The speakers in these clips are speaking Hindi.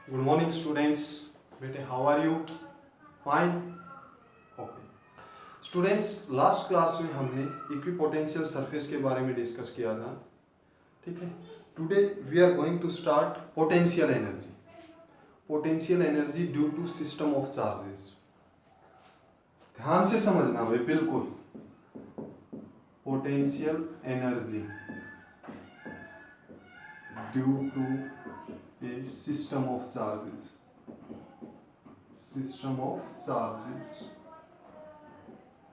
Good morning students. बेटे how are you? Fine. Okay students, last class में हमने इक्विपोटेंशियल सरफेस के बारे में डिस्कस किया था। ठीक है, today we are going to start potential energy. Potential energy due to system of charges. ध्यान से समझना भाई, बिल्कुल। पोटेंशियल एनर्जी ड्यू टू a system of charges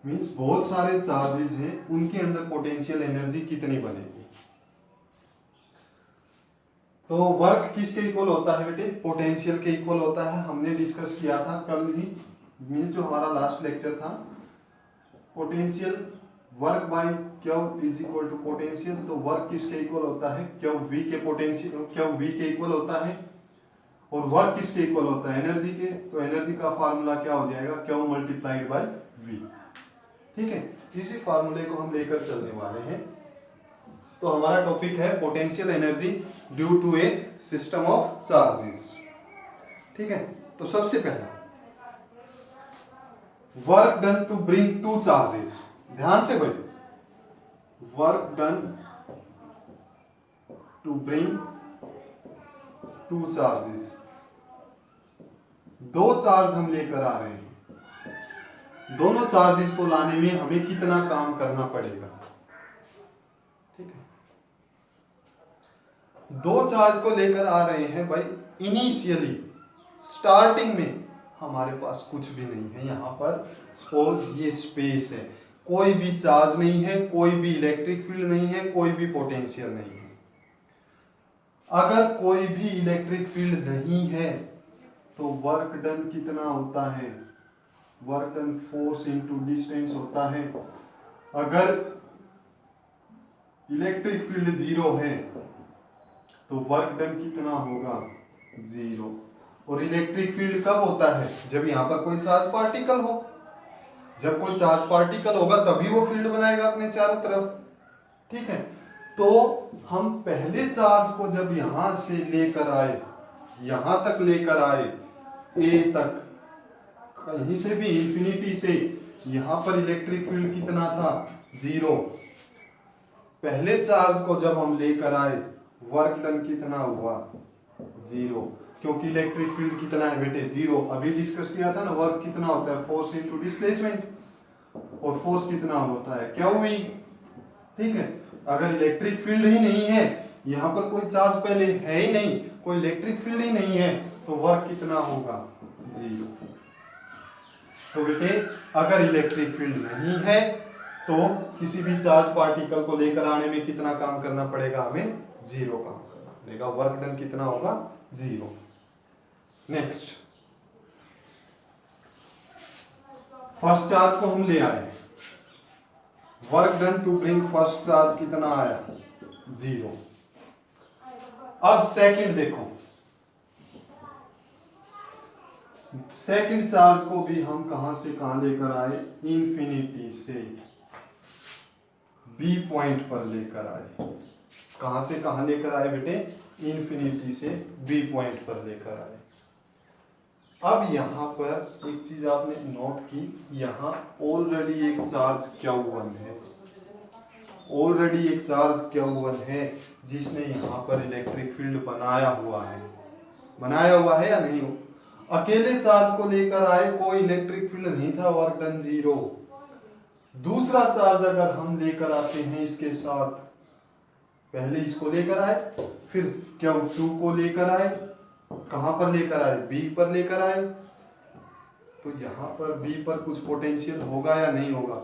means बहुत सारे चार्जेस हैं, उनके अंदर पोटेंशियल एनर्जी कितनी बनेगी। तो वर्क किसके इक्वल होता है बेटे? पोटेंशियल के इक्वल होता है। हमने डिस्कस किया था कल ही, मीन्स जो हमारा लास्ट लेक्चर था। Potential work by Q is equal to potential. तो वर्क किसके इक्वल होता है? क्यू वी के पोटेंशियल, क्यू वी के इक्वल होता है। और वर्क किसके इक्वल होता है? एनर्जी के। तो एनर्जी का फार्मूला क्या हो जाएगा? Q multiplied by V. ठीक है, इसी फार्मूले को हम लेकर चलने वाले हैं। तो हमारा टॉपिक है potential energy due to a system of charges. ठीक है, तो सबसे पहला work done to bring two charges. ध्यान से भाई, work done to bring two charges. दो चार्ज हम लेकर आ रहे हैं। दोनों चार्जेस को लाने में हमें कितना काम करना पड़ेगा? ठीक है, दो चार्ज को लेकर आ रहे हैं भाई। इनिशियली स्टार्टिंग में हमारे पास कुछ भी नहीं है। यहां पर सपोज ये स्पेस है, कोई भी चार्ज नहीं है, कोई भी इलेक्ट्रिक फील्ड नहीं है, कोई भी पोटेंशियल नहीं है। अगर कोई भी इलेक्ट्रिक फील्ड नहीं है तो वर्क डन कितना होता है? Work done force into distance होता है। अगर इलेक्ट्रिक फील्ड जीरो है तो वर्क डन कितना होगा? जीरो। और इलेक्ट्रिक फील्ड कब होता है? जब यहां पर कोई चार्ज पार्टिकल हो। जब कोई चार्ज पार्टिकल होगा तभी वो फील्ड बनाएगा अपने चारों तरफ। ठीक है, तो हम पहले चार्ज को जब यहां से लेकर आए, यहां तक लेकर आए, ए तक, कहीं से भी इंफिनिटी से, यहां पर इलेक्ट्रिक फील्ड कितना था? जीरो। पहले चार्ज को जब हम लेकर आए, वर्क डन कितना हुआ? जीरो। क्योंकि इलेक्ट्रिक फील्ड कितना है बेटे? जीरो। अभी डिस्कस किया था ना, वर्क कितना होता है? Force into displacement. और फोर्स कितना होता है? Q V. ठीक है, अगर इलेक्ट्रिक फील्ड ही नहीं है, यहां पर कोई चार्ज पहले है ही नहीं, कोई इलेक्ट्रिक फील्ड ही नहीं है, तो वर्क कितना होगा? जीरो। तो बेटे अगर इलेक्ट्रिक फील्ड नहीं है तो किसी भी चार्ज पार्टिकल को लेकर आने में कितना काम करना पड़ेगा? हमें जीरो काम करना पड़ेगा। वर्क डन कितना होगा? जीरो। नेक्स्ट, फर्स्ट चार्ज को हम ले आए, work done to bring first charge कितना आया? जीरो। अब सेकंड देखो, सेकंड चार्ज को भी हम कहां से कहां लेकर आए? इंफिनिटी से बी पॉइंट पर लेकर आए। कहां से कहां लेकर आए बेटे? इंफिनिटी से बी पॉइंट पर लेकर आए। अब यहां पर एक चीज आपने नोट की, यहां ऑलरेडी एक चार्ज Q1 है। ऑलरेडी एक चार्ज Q1 है जिसने यहां पर इलेक्ट्रिक फील्ड बनाया हुआ है। बनाया हुआ है या नहीं? अकेले चार्ज को लेकर आए, कोई इलेक्ट्रिक फील्ड नहीं था, वर्क डन जीरो। दूसरा चार्ज अगर हम लेकर आते हैं इसके साथ, पहले इसको लेकर आए, फिर Q2 को लेकर आए, कहां पर लेकर आए? बी पर लेकर आए, तो यहां पर बी पर कुछ पोटेंशियल होगा या नहीं होगा?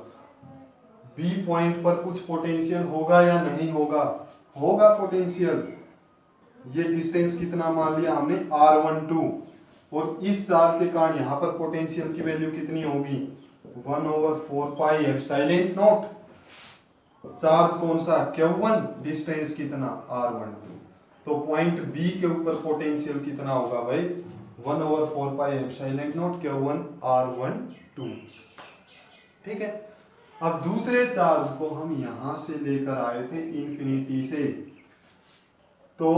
बी पॉइंट पर कुछ पोटेंशियल होगा या नहीं होगा? होगा पोटेंशियल। ये डिस्टेंस कितना मान लिया हमने? R12। और इस चार्ज के कारण यहां पर पोटेंशियल की वैल्यू कितनी होगी? 1/4 पाई एप्सिलॉन नॉट। चार्ज कौन सा? Q1। डिस्टेंस कितना? R12। तो पॉइंट बी के ऊपर पोटेंशियल कितना होगा भाई? 1/4 पाई एप्सिलॉन नॉट Q1 R12। ठीक है, अब दूसरे चार्ज को हम यहां से लेकर आए थे इंफिनिटी से, तो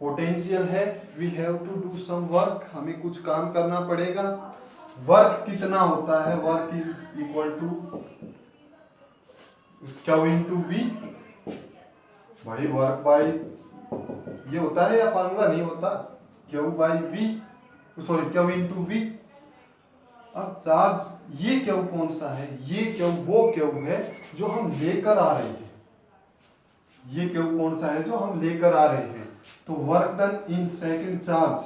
पोटेंशियल है, we have to do some work, हमें कुछ काम करना पड़ेगा। वर्क कितना होता है, work is equal to Q into V. भाई वर्क बाई ये होता है या फार्मूला नहीं होता, Q by V, sorry Q into V. अब चार्ज ये क्यू कौन सा है, ये क्यू वो क्यू है जो हम लेकर आ रहे हैं, ये क्यू कौन सा है जो हम लेकर आ रहे हैं। तो work done in second charge,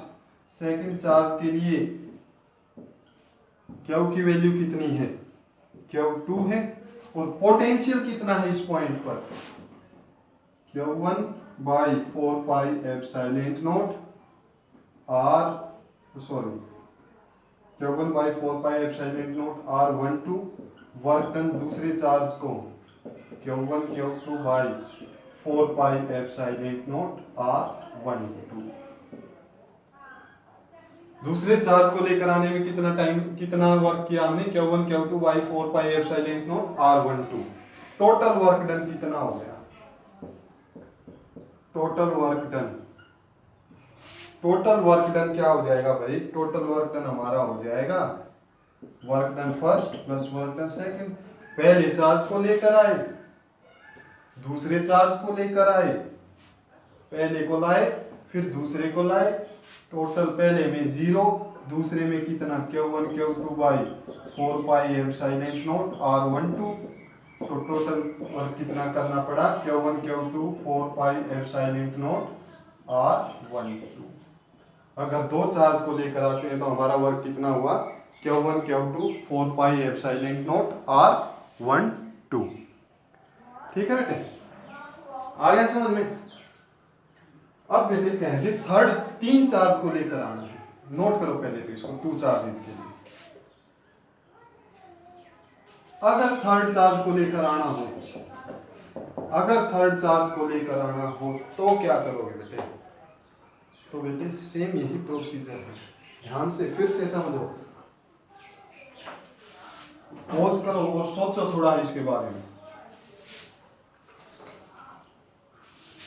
second charge के लिए क्यू की वैल्यू कितनी है, क्यू 2 है। और पोटेंशियल कितना है इस पॉइंट पर, Q1 by 4 pi epsilon naught R, sorry, Q1 by 4 pi epsilon naught R12 work done दूसरे चार्ज को Q1 Q2 by 4 pi epsilon naught R12। दूसरे चार्ज को लेकर आने में कितना टाइम, कितना वर्क किया हमने, Q1 Q2 by 4 pi epsilon naught R12। Total work done कितना हो गया, total work done, total work done क्या हो जाएगा भाई, टोटल वर्क डन हमारा हो जाएगा work done first plus work done second. पहले चार्ज को लेकर आए, दूसरे चार्ज को लेकर आए, पहले को लाए फिर दूसरे को लाए, टोटल पहले में 0, दूसरे में कितना Q1 Q2 by 4 pi epsilon naught R12। तो टोटल वर्क कितना करना पड़ा, Q1 Q2 4 pi epsilon naught R12। अगर दो चार्ज को लेकर आते हैं तो हमारा वर्क कितना हुआ, Q1 Q2 4 pi epsilon naught R12। ठीक है बेटे, आ गया समझ में। अब बेटे कहते थर्ड, तीन चार्ज को लेकर आना है, नोट करो पहले तो इसको, 2 चार्जेस के लिए। अगर थर्ड चार्ज को लेकर आना हो, अगर थर्ड चार्ज को लेकर आना हो तो क्या करोगे बेटे, तो बेटे सेम यही प्रोसीजर है, ध्यान से फिर से समझो, पॉज करो और सोचो थोड़ा इसके बारे में।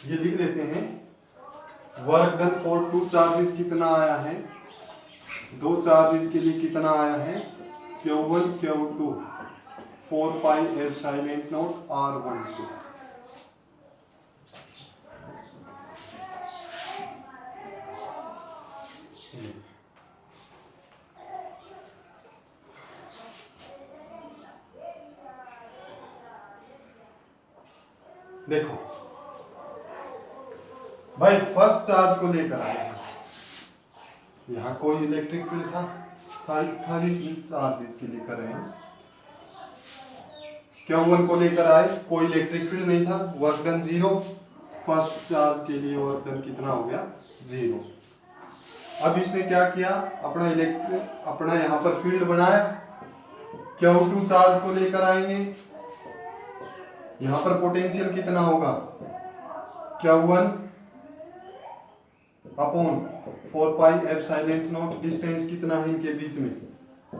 ये लिख लेते हैं, वर्क डन फॉर 2 चार्जेस कितना आया है, 2 चार्जेस के लिए कितना आया है, Q1 Q2 4 pi epsilon naught R12। देखो भाई फर्स्ट चार्ज को लेकर आए, यहां कोई इलेक्ट्रिक फील्ड था, थर्ड चार्ज इसके लिए कर रहे हैं। Q1 को लेकर आए, कोई इलेक्ट्रिक फील्ड नहीं था, वर्क डन 0, फर्स्ट चार्ज के लिए वर्क डन कितना हो गया, 0। अब इसने क्या किया, अपना यहां पर फील्ड बनाया, Q2 चार्ज को लेकर आएंगे, यहां पर पोटेंशियल कितना होगा, Q1 upon 4 pi epsilon naught, distance कितना है इनके बीच में,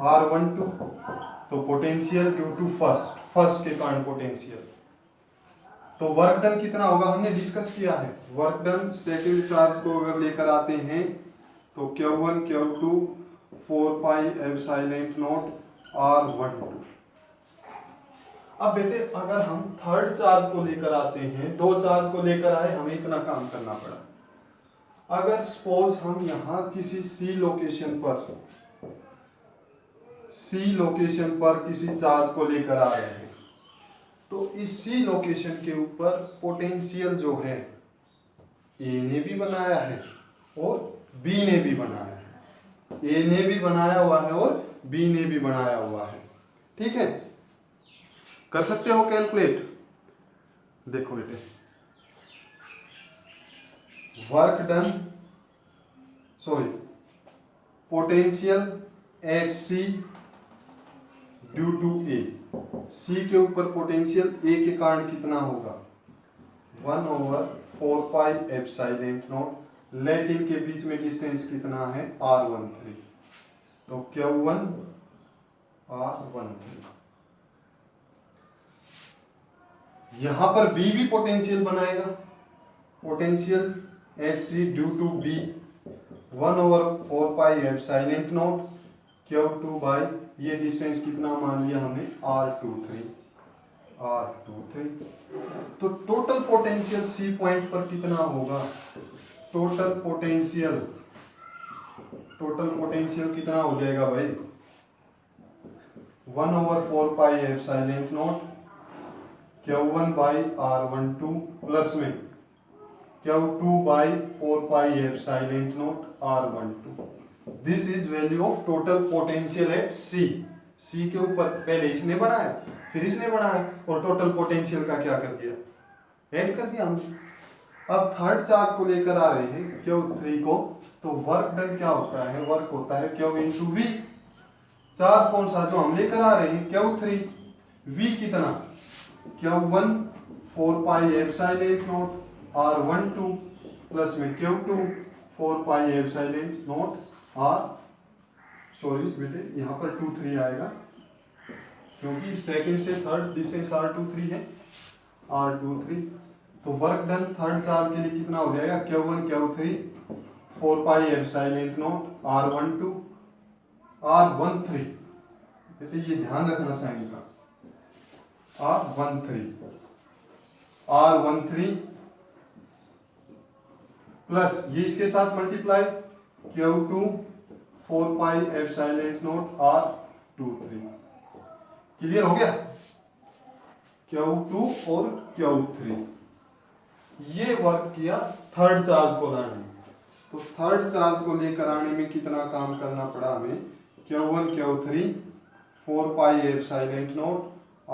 R12। तो पोटेंशियल ड्यू टू फर्स्ट के कारण पोटेंशियल, तो वर्क डन कितना होगा हमने डिस्कस किया है। वर्क डन सेकंड चार्ज को अगर लेकर आते हैं तो Q1 Q2 4 pi epsilon naught R12। अब बेटे अगर हम थर्ड चार्ज को लेकर आते हैं, 2 चार्ज को लेकर आए, हमें इतना काम करना पड़ा। अगर सपोज हम यहां किसी सी लोकेशन पर किसी चार्ज को लेकर आ रहे हैं, तो इस सी लोकेशन के ऊपर पोटेंशियल जो है ए ने भी बनाया है और बी ने भी बनाया है, ए ने भी बनाया हुआ है और बी ने भी बनाया हुआ है। ठीक है, कर सकते हो कैलकुलेट। देखो बेटे, work done, sorry, potential at C due to A, C के ऊपर पोटेंशियल ए के कारण कितना होगा, 1/4 pi epsilon naught, लेट इनके बीच में डिस्टेंस कितना है, R13। तो Q1 R13। यहां पर बी भी पोटेंशियल बनाएगा, potential at C due to B 1/4 epsilon naught Q2 by ये डिस्टेंस कितना मान लिया हमने R23 तो टोटल पोटेंशियल सी पॉइंट पर कितना होगा टोटल पोटेंशियल कितना हो जाएगा भाई 1/4 epsilon not Q1 by R12 plus में Q2 by 4 epsilon not R12 this is value of total potential at C के ऊपर पहले इसने बनाया फिर इसने बनाया और टोटल पोटेंशियल का क्या कर दिया ऐड कर दिया हमने। अब थर्ड चार्ज को लेकर आ रहे हैं Q3 को तो वर्क डन क्या होता है वर्क होता है Q इंटू V चार्ज कौन सा जो हम लेकर आ रहे हैं Q3 V कितना Q1 4 epsilon not R12 plus में Q2 4 एप्सिलॉन नॉट सॉरी बेटे यहाँ पर 2-3 आएगा क्योंकि सेकंड से थर्ड डिस्टेंस R23 है R23 तो वर्क डन थर्ड चार्ज के लिए कितना हो जाएगा Q1 Q3 4 epsilon naught R13 बेटे ये ध्यान रखना साइन का R13 प्लस ये इसके साथ multiply Q2 4 epsilon naught R23 clear हो गया Q2 और Q3 ये वर्क किया थर्ड चार्ज को लाने में तो थर्ड चार्ज को लेकर आने में कितना काम करना पड़ा हमें Q1 Q3 4 epsilon naught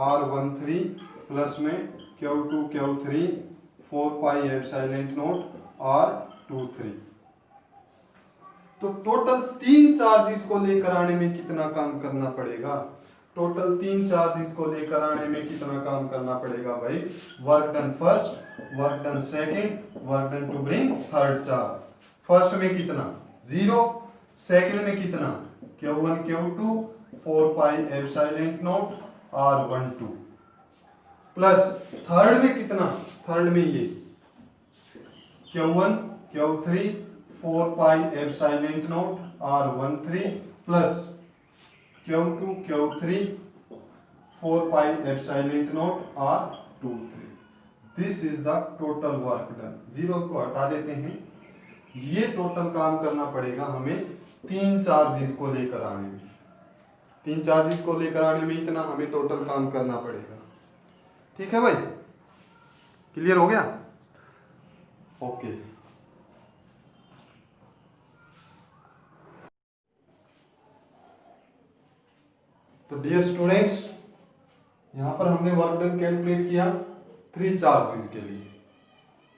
R13 plus में Q2 Q3 4 epsilon naught R23 तो टोटल 3 चार्जेस को लेकर आने में कितना काम करना पड़ेगा टोटल 3 चार्जेस को लेकर आने में कितना काम करना पड़ेगा भाई work done first work done second work done to bring third charge first में कितना 0 सेकंड में कितना Q1 Q2 4 epsilon not R12 plus third में कितना थर्ड में ये Q1 Q3 4 epsilon naught R13 plus Q2 Q3 4 epsilon naught R23 this is the total work done 0 को हटा देते हैं ये टोटल काम करना पड़ेगा हमें 3 चार्जेस को लेकर आने में 3 चार्जेस को लेकर आने में इतना हमें टोटल काम करना पड़ेगा ठीक है भाई क्लियर हो गया ओके तो डियर स्टूडेंट्स यहां पर हमने वर्क डन कैलकुलेट किया 3 चार्जेस के लिए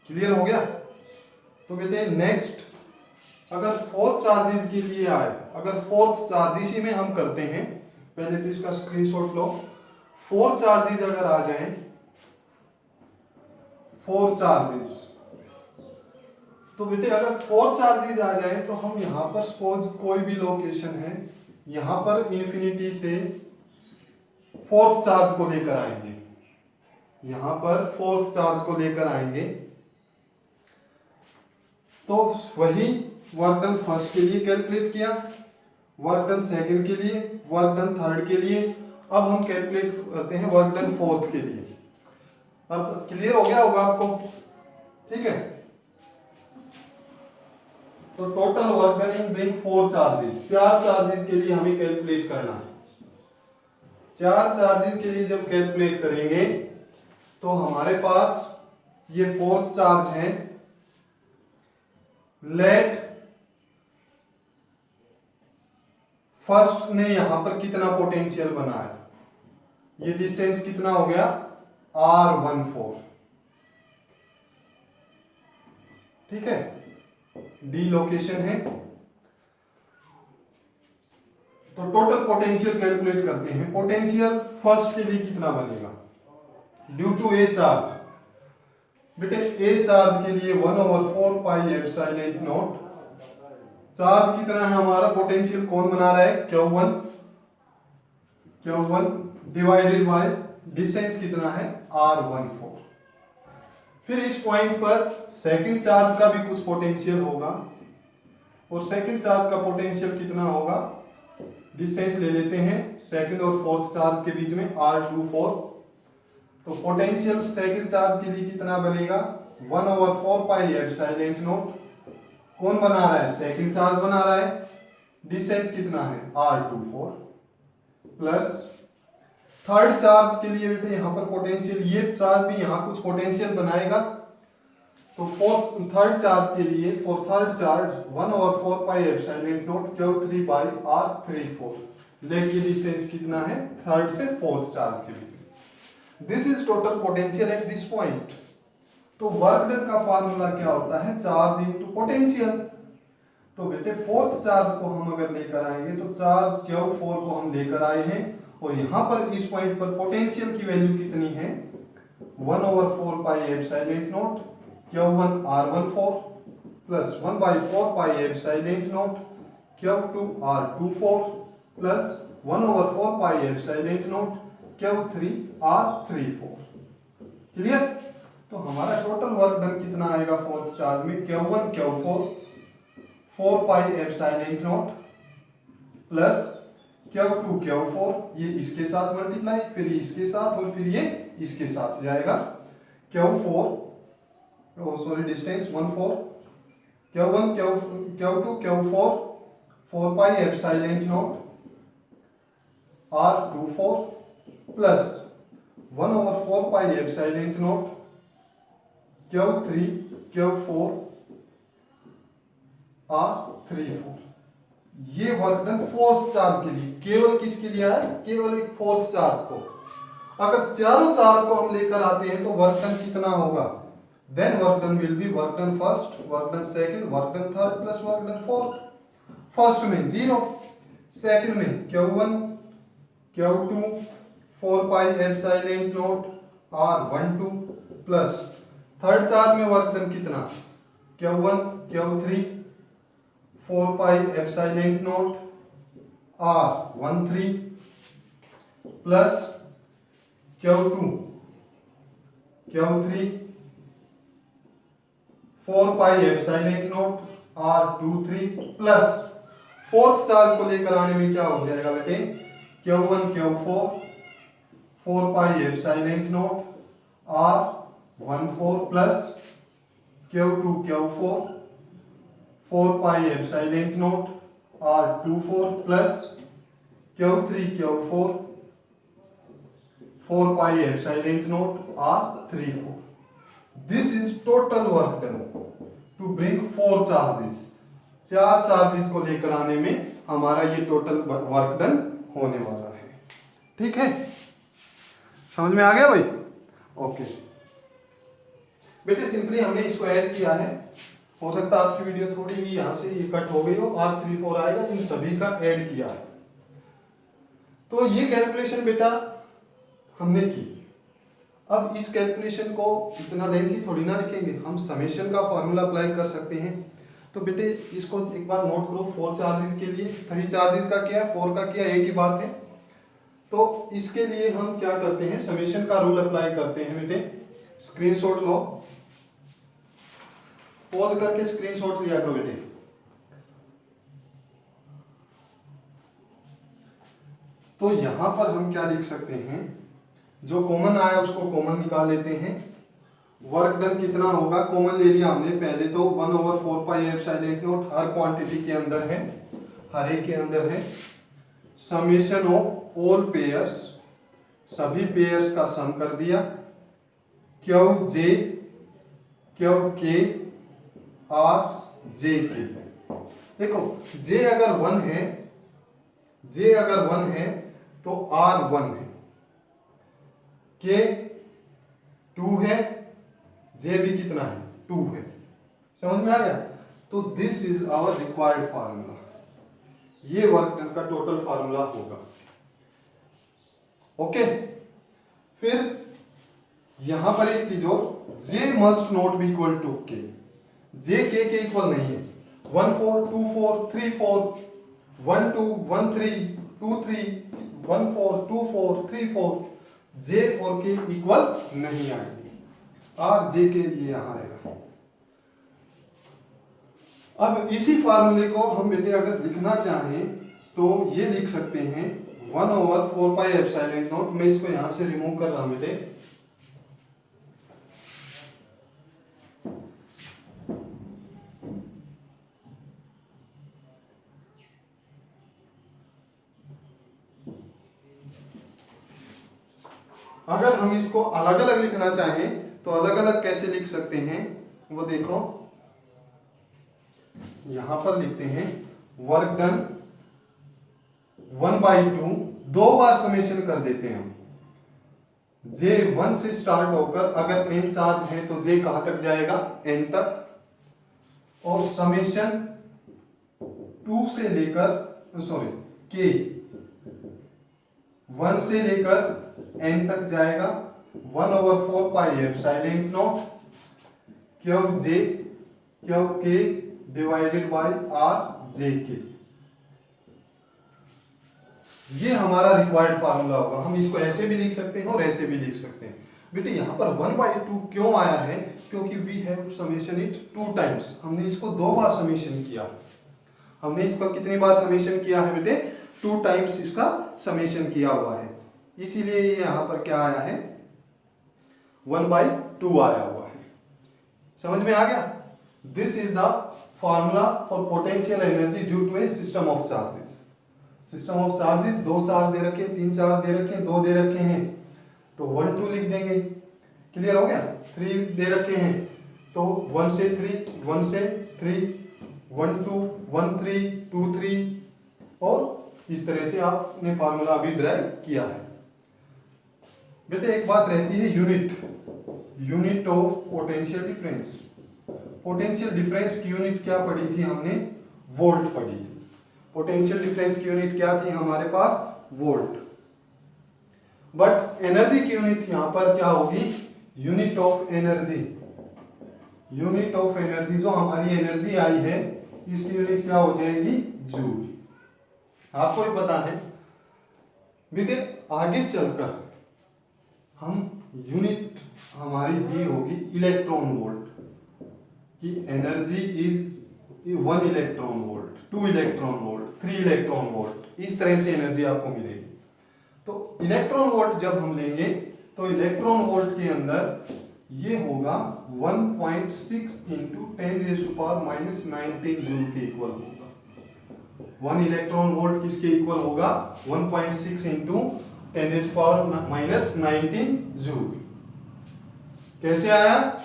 क्लियर हो गया तो बेटे नेक्स्ट अगर 4 चार्जेस के लिए आए अगर 4th चार्ज इसी में हम करते हैं पहले तो इसका स्क्रीनशॉट लो 4 चार्जेस अगर आ जाएं 4 चार्जेस तो बेटे अगर 4 चार्जेस आ जाएं तो हम यहां पर सपोज कोई भी लोकेशन है यहां पर इंफिनिटी से 4th चार्ज को लेकर आएंगे यहां पर 4th चार्ज को लेकर आएंगे तो वही वर्क डन फर्स्ट के लिए कैलकुलेट किया वर्क डन सेकंड के लिए वर्क डन थर्ड के लिए अब हम कैलकुलेट करते हैं वर्क डन 4th के लिए अब क्लियर हो गया होगा आपको ठीक है तो total work done in bring 4 charges 4 charges के लिए हमें कैलकुलेट करना है 4 चार्जेस के लिए जब कैलकुलेट करेंगे तो हमारे पास ये 4th चार्ज है लेट फर्स्ट ने यहां पर कितना पोटेंशियल बनाया ये डिस्टेंस कितना हो गया R14 ठीक है डी लोकेशन है तो टोटल पोटेंशियल कैलकुलेट करते हैं पोटेंशियल फर्स्ट के लिए कितना बनेगा ड्यू टू ए चार्ज बेटे ए चार्ज के लिए 1/4 एप्सिलॉन नॉट चार्ज कितना है हमारा पोटेंशियल कौन बना रहा है Q1 डिवाइडेड बाय डिस्टेंस कितना है R14 फिर इस पॉइंट पर सेकंड चार्ज का भी कुछ पोटेंशियल होगा, और सेकंड चार्ज का पोटेंशियल कितना होगा, डिस्टेंस ले लेते हैं सेकंड और फोर्थ चार्ज के बीच में R24। तो पोटेंशियल सेकंड चार्ज के लिए कितना बनेगा, 1/4 पाई एप्सिलॉन नॉट। कौन बना रहा है, सेकंड चार्ज बना रहा है, डिस्टेंस कितना है R24, प्लस थर्ड चार्ज के लिए बेटे यहाँ पर पोटेंशियल, ये चार्ज भी यहाँ कुछ पोटेंशियल बनाएगा, तो थर्ड चार्ज के लिए for third charge 1/4 pi epsilon not Q3 by R34। देखिए डिस्टेंस कितना है थर्ड से फोर्थ चार्ज के बीच। This is total potential at this point. तो वर्क डन का फार्मूला क्या होता है, चार्ज इनटू पोटेंशियल। तो बेटे फोर्थ चार्ज को हम अगर लेकर आएंगे तो चार्ज Q4 को हम लेकर आए हैं, और यहाँ पर इस पॉइंट पर पोटेंशियल की वैल्यू कितनी है, 1/4 पाई epsilon not Q1 R14 plus 1/4 pi epsilon naught Q2 R24 plus 1/4 pi epsilon not Q3 R34। Clear. तो हमारा टोटल वर्क डन कितना आएगा फोर्थ चार्ज में, Q1 Q4 4 pi epsilon not plus Q2 Q4, ये इसके साथ मल्टीप्लाई, फिर ये इसके साथ, और फिर ये इसके साथ जाएगा। Q4 distance 14 Q1 Q2 Q4 4 pi epsilon not R24 plus 1/4 pi epsilon not Q3 Q4 R34। ये वर्क डन फोर्थ चार्ज के लिए, केवल किसके लिए है, केवल एक फोर्थ चार्ज को। अगर चारों चार्ज को हम लेकर आते हैं तो वर्क डन कितना होगा, then work done will be work done first, work done second, work done third plus work done fourth. First में 0, सेकंड में Q1 Q2 4 pi epsilon not R12 plus third charge में वर्क डन कितना, Q1 Q3 4 pi epsilon naught R13 plus Q2 Q3 4 pi epsilon naught R23 plus fourth charge को लेकर आने में क्या हो जाएगा बेटे, Q1 Q4 4 pi epsilon not R14 plus Q2 Q4 4 pi epsilon not R24 plus Q3 Q4 4 pi epsilon not R34। This is total work done to bring 4 charges। 4 charges को लेकर आने में हमारा ये टोटल वर्क डन होने वाला है। ठीक है, समझ में आ गया भाई। ओके बेटे, सिंपली हमने इसको ऐड किया है। हो सकता है आपकी वीडियो थोड़ी ही यहां से ये कट हो गई हो, R34 आएगा, इन सभी का ऐड किया है। तो ये कैलकुलेशन बेटा हमने की। अब इस कैलकुलेशन को इतना लेंथी थोड़ी ना लिखेंगे, हम समेशन का फॉर्मूला अप्लाई कर सकते हैं। तो बेटे इसको एक बार नोट करो, 4 चार्जेस के लिए, 3 चार्जेस का किया, 4 का किया, एक ही बात है। तो इसके लिए हम क्या करते हैं, समेशन का रूल अप्लाई करते हैं बेटे। स्क्रीनशॉट लो, पॉज करके स्क्रीनशॉट लिया करो बेटे। तो यहां पर हम क्या लिख सकते हैं, जो कॉमन आया उसको कॉमन निकाल लेते हैं। वर्क डन कितना होगा, कॉमन ले लिया हमने पहले, तो 1/4 पाई एप्सिलॉन नॉट हर क्वांटिटी के अंदर है, हर एक के अंदर है। समेशन ऑफ ऑल पेयर्स, सभी पेयर्स का सम कर दिया, Qj Qk R Jk। देखो J अगर 1 है, J अगर 1 है तो R 1 है, K 2 है, J भी कितना है, 2 है। समझ में आ गया। तो this is our required formula, ये वर्क डन का टोटल फार्मूला होगा। ओके, फिर यहां पर एक चीज और, J must not be equal to K। J K के इक्वल नहीं है। 1 4 2 4 3 4 1 2 1 3 2 3 1 4 2 4 3 4 J और K इक्वल नहीं आएंगे। आर जे के ये यहाँ आएगा। अब इसी फार्मूले को हम बेटे अगर लिखना चाहें तो ये लिख सकते हैं 1/4πε0। मैं इसको यहां से रिमूव कर रहा हूं बेटे। अगर हम इसको अलग अलग लिखना चाहें तो अलग अलग कैसे लिख सकते हैं वो देखो, यहां पर लिखते हैं वर्क डन 1/2, 2 बार समेशन कर देते हैं हम। जे 1 से स्टार्ट होकर अगर n चार्ज है तो जे कहां तक जाएगा, n तक, और समेशन 2 से लेकर k 1 से लेकर n तक जाएगा 1/4πε0 cube J cube k divided by R J के। ये हमारा रिक्वायर्ड फार्मूला होगा। हम इसको ऐसे भी लिख सकते हैं और ऐसे भी लिख सकते हैं। बेटे यहाँ पर 1/2 क्यों आया है, क्योंकि we have summation it 2 times. हमने इसको 2 बार समेशन किया। हमने इसको कितनी बार समेशन किया है बेटे, 2 टाइम्स इसका समेशन किया हुआ है, इसीलिए ये यहाँ पर क्या आया है 1/2 आया हुआ है। समझ में आ गया? This is the formula for potential energy due to a system of charges. System of charges, 2 charge दे रखे, 3 चार्ज दे रखे, 2 दे रखे हैं तो 1 2 लिख देंगे। क्लियर हो गया? 3 दे रखे हैं तो 1 से 3, 1 से 3, 1 2, 1 3, 2 3, और इस तरह से आपने फार्मूला अभी ड्राइव किया है। बेटे एक बात रहती है unit of potential difference. Potential difference की यूनिट क्या पढ़ी थी हमने, वोल्ट पढ़ी थी। पोटेंशियल डिफरेंस की यूनिट क्या थी हमारे पास, वोल्ट। बट एनर्जी की यूनिट यहां पर क्या होगी, unit of energy. Unit of energy, जो हमारी एनर्जी आई है इसकी यूनिट क्या हो जाएगी, जूल। आपको भी पता है बेटे, आगे चलकर हम यूनिट हमारी दी होगी इलेक्ट्रॉन वोल्ट कि energy is 1 electron volt, 2 electron volt, 3 electron volt, इस तरह से एनर्जी आपको मिलेगी। तो इलेक्ट्रॉन वोल्ट जब हम लेंगे तो इलेक्ट्रॉन वोल्ट के अंदर ये होगा 1.6 इंटू 10⁻⁻19 जूल के इक्वल होगा। 1 इलेक्ट्रॉन वोल्ट किसके इक्वल होगा, 1.6 इंटू 10⁻⁻19 जूल। कैसे आया,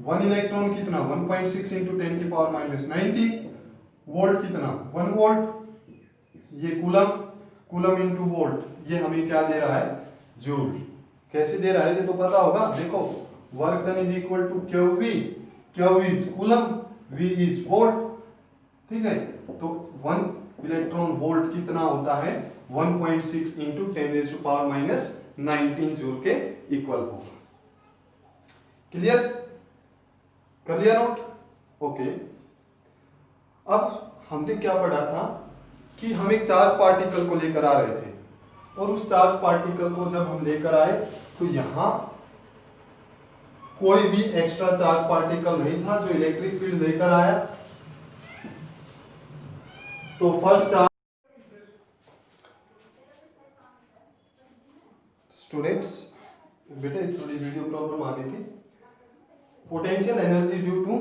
1 इलेक्ट्रॉन कितना, 1.6 इंटू 10⁻⁻19, वोल्ट कितना, 1 वोल्ट, ये कूलम इंटू वोल्ट, ये हमें क्या दे रहा है, जूल। कैसे दे रहा है ये तो पता होगा। देखो work done is equal to Q is coulomb, V is volt, ठीक है। तो 1 इलेक्ट्रॉन वोल्ट कितना होता है, 1.6 इंटू 10⁻⁻19 जूल के इक्वल होगा। क्लियर, कर लिया नोट? ओके। अब हमने क्या पढ़ा था कि हम एक चार्ज पार्टिकल को लेकर आ रहे थे, और उस चार्ज पार्टिकल को जब हम लेकर आए तो यहां कोई भी एक्स्ट्रा चार्ज पार्टिकल नहीं था जो इलेक्ट्रिक फील्ड लेकर आया। तो फर्स्ट चार्ज, स्टूडेंट्स बेटे थोड़ी वीडियो प्रॉब्लम आ गई थी। Potential energy due to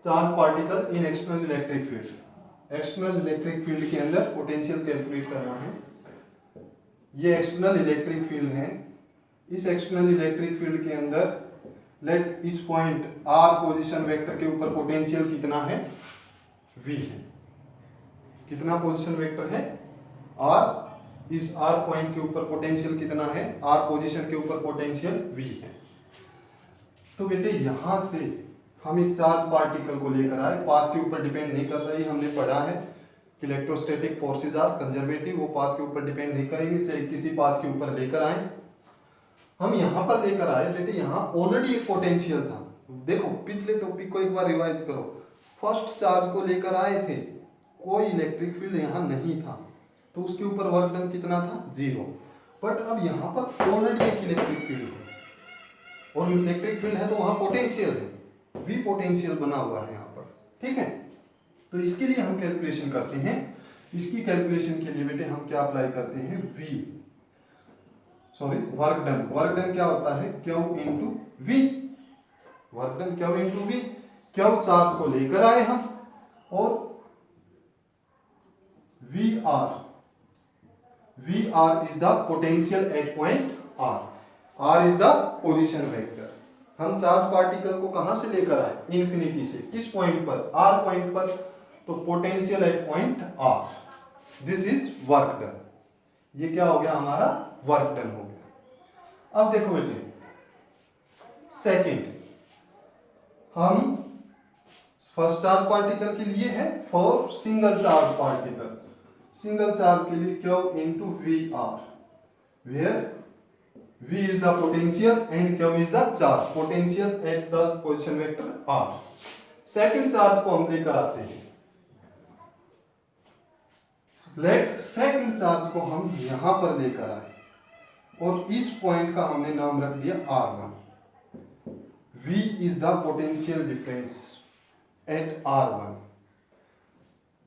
charge particle in external electric field. External electric field के अंदर पोटेंशियल कैलकुलेट करना है। ये एक्सटर्नल इलेक्ट्रिक फील्ड है। इस एक्सटर्नल इलेक्ट्रिक फील्ड के अंदर लेट इस पॉइंट आर पोजीशन वेक्टर के ऊपर पोटेंशियल कितना है, v है। कितना पोजीशन वेक्टर है, r। इस r पॉइंट के ऊपर पोटेंशियल कितना है, r पोजीशन के ऊपर पोटेंशियल v है। तो बेटे यहां से हम एक चार्ज पार्टिकल को लेकर आए, पाथ के ऊपर डिपेंड नहीं करता, ये हमने पढ़ा है कि इलेक्ट्रोस्टैटिक फोर्सेस आर कंजर्वेटिव, वो पाथ के ऊपर डिपेंड नहीं करेंगे, चाहे किसी पाथ के ऊपर लेकर आए। हम यहां पर लेकर आए बेटे, यहां ऑलरेडी एक पोटेंशियल था। देखो पिछले टॉपिक को एक बार रिवाइज करो। फर्स्ट चार्ज को लेकर आए थे, कोई इलेक्ट्रिक फील्ड यहां नहीं था, तो उसके ऊपर वर्क डन कितना था, 0। बट अब यहां पर ऑलरेडी एक इलेक्ट्रिक फील्ड है, और इलेक्ट्रिक फील्ड है तो वहां पोटेंशियल है, V पोटेंशियल बना हुआ है यहाँ पर, ठीक है। तो इसके लिए हम कैलकुलेशन करते हैं, इसकी कैलकुलेशन के लिए बेटे हम क्या अप्लाई करते हैं, वर्क डन। वर्क डन क्या होता है, Q into V, work done Q into V. Q charge को लेकर आए हम, और VR is the potential at point R is the position vector. हम चार्ज पार्टिकल को कहां से लेकर आए, इंफिनिटी से, किस पॉइंट पर, R पॉइंट पर, तो potential at point R, this is work done. ये क्या हो गया, हमारा वर्क डन हो गया। अब देखो बेटे, सेकंड, हम फर्स्ट चार्ज पार्टिकल के लिए है, for single charge particle, single charge के लिए Q into VR, where V is the potential and Q is the charge, potential at the position vector R। Second charge को हम लेकर आते हैं, लेट सेकंड चार्ज को हम यहां पर लेकर आए, और इस पॉइंट का हमने नाम रख दिया R1। V is the potential difference at R1।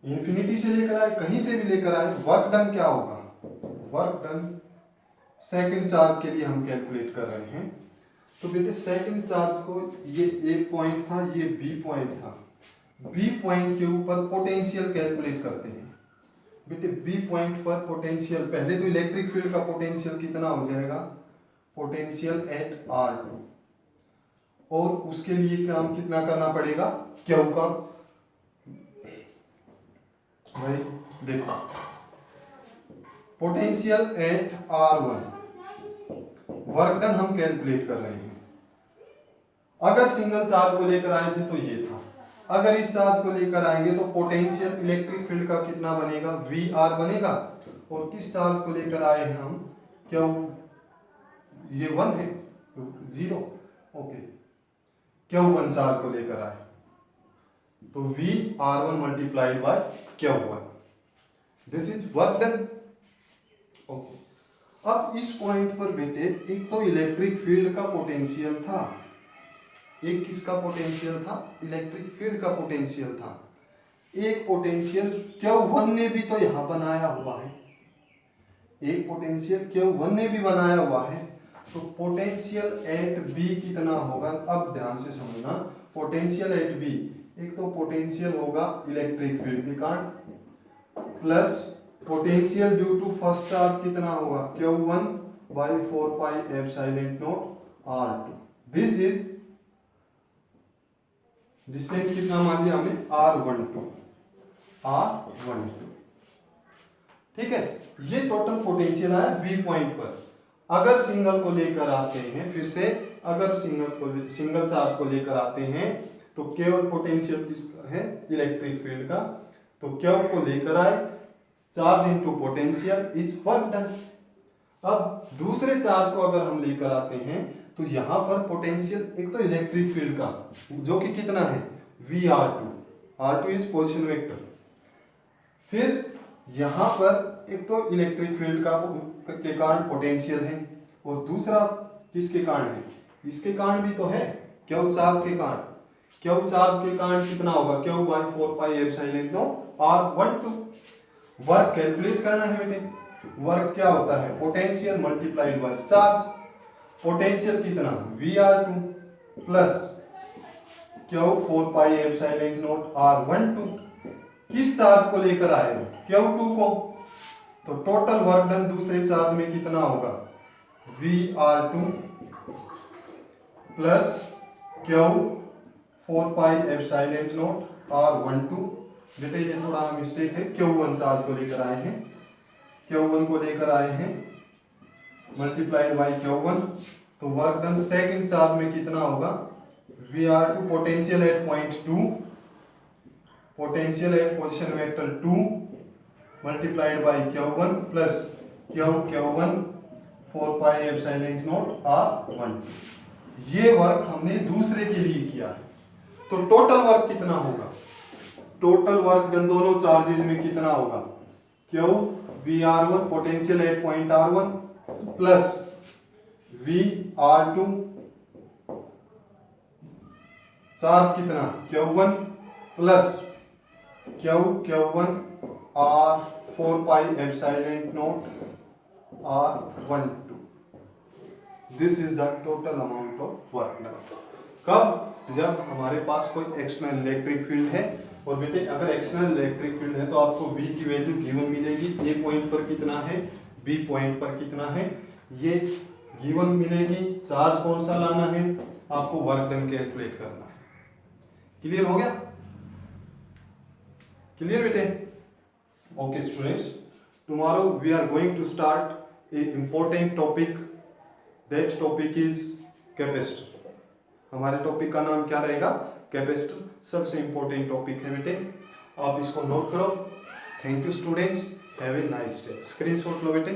Infinity से लेकर आए, कहीं से भी लेकर आए, वर्क डन क्या होगा, वर्क डन सेकंड चार्ज के लिए हम कैलकुलेट कर रहे हैं। तो बेटे सेकंड चार्ज को, ये A पॉइंट था, ये B पॉइंट था, B पॉइंट के ऊपर पोटेंशियल कैलकुलेट करते हैं। बेटे B पॉइंट पर पोटेंशियल, पहले तो इलेक्ट्रिक फील्ड का पोटेंशियल कितना हो जाएगा, पोटेंशियल एट R2, और उसके लिए काम कितना करना पड़ेगा, Q का, भाई देखो, potential at R1, work done हम कैलकुलेट कर रहे हैं। अगर सिंगल चार्ज को लेकर आए थे तो ये था, अगर इस चार्ज को लेकर आएंगे तो पोटेंशियल इलेक्ट्रिक फील्ड का कितना बनेगा, VR बनेगा, और किस चार्ज को लेकर आए हैं हम, क्या ये 1 है, 0, ओके, Q1 चार्ज को लेकर आए तो VR1 multiplied by Q1, this is work done, okay. अब इस पॉइंट पर बेटे एक तो इलेक्ट्रिक फील्ड का पोटेंशियल था, एक किसका पोटेंशियल था, इलेक्ट्रिक फील्ड का पोटेंशियल था, एक पोटेंशियल Q1 ने भी तो यहां बनाया हुआ है, एक पोटेंशियल Q1 ने भी बनाया हुआ है, तो पोटेंशियल एट B कितना होगा, अब ध्यान से समझना, पोटेंशियल एट B, एक तो पोटेंशियल होगा इलेक्ट्रिक फील्ड के कारण, plus potential due to first charge कितना होगा, Q1 by 4 pi epsilon naught R2, this is distance कितना मान लिया हमने, R12, ठीक है। ये टोटल पोटेंशियल आया B पॉइंट पर। अगर सिंगल को लेकर आते हैं, फिर से अगर सिंगल चार्ज को लेकर आते हैं तो केवल पोटेंशियल किसका है, इलेक्ट्रिक फील्ड का, तो Q को लेकर आए, charge into potential is work done. अब दूसरे चार्ज को अगर हम लेकर आते हैं तो यहां पर पोटेंशियल, एक तो इलेक्ट्रिक फील्ड का जो कि कितना है, VR2, R2 is position vector, फिर यहां पर एक तो इलेक्ट्रिक फील्ड का के कारण पोटेंशियल है, और दूसरा किसके कारण है, इसके कारण भी तो है, Q चार्ज के कारण, Q चार्ज के कारण कितना होगा, Q by 4 pi epsilon naught R12। Work calculate करना है बेटे, वर्क क्या होता है, potential multiplied by charge, potential कितना, VR2 plus Q 4 pi epsilon naught R12, किस चार्ज को लेकर आए, Q2 को, तो टोटल वर्क डन दूसरे चार्ज में कितना होगा, VR2 plus Q 4 pi epsilon naught R12। बेटे ये थोड़ा मिस्टेक है, Q1 चार्ज को लेकर आए हैं, Q1 को लेकर आए हैं मल्टीप्लाइड बाय Q1, तो वर्क डन सेकंड चार्ज में कितना होगा, VR2 potential at point 2, potential at position vector 2 multiplied by Q1 plus Q1 4 pi epsilon naught R12। ये वर्क हमने दूसरे के लिए किया है, तो टोटल वर्क कितना होगा, टोटल वर्क डन दोनों चार्जेस में कितना होगा, Q VR1 potential at point R1 plus VR2 charge कितना Q1 plus Q1 R 4 pi epsilon naught R12. This is the total amount of work done. कब? जब हमारे पास कोई एक्सटर्नल इलेक्ट्रिक फील्ड है। और बेटे अगर एक्सटर्नल इलेक्ट्रिक फील्ड है तो आपको V की वैल्यू गिवन मिलेगी, A पॉइंट पर कितना है, B पॉइंट पर कितना है, ये गिवन मिलेगी। चार्ज कौन सा लाना है, आपको वर्क डन कैलकुलेट करना है। क्लियर हो गया? क्लियर बेटे? Okay students, tomorrow we are going to start a important topic, that topic is capacitor. हमारे टॉपिक का नाम क्या रहेगा, कैपेसिटर। सबसे इंपॉर्टेंट टॉपिक है बेटे, आप इसको नोट करो। Thank you students, have a nice day. Screenshot लो बेटे।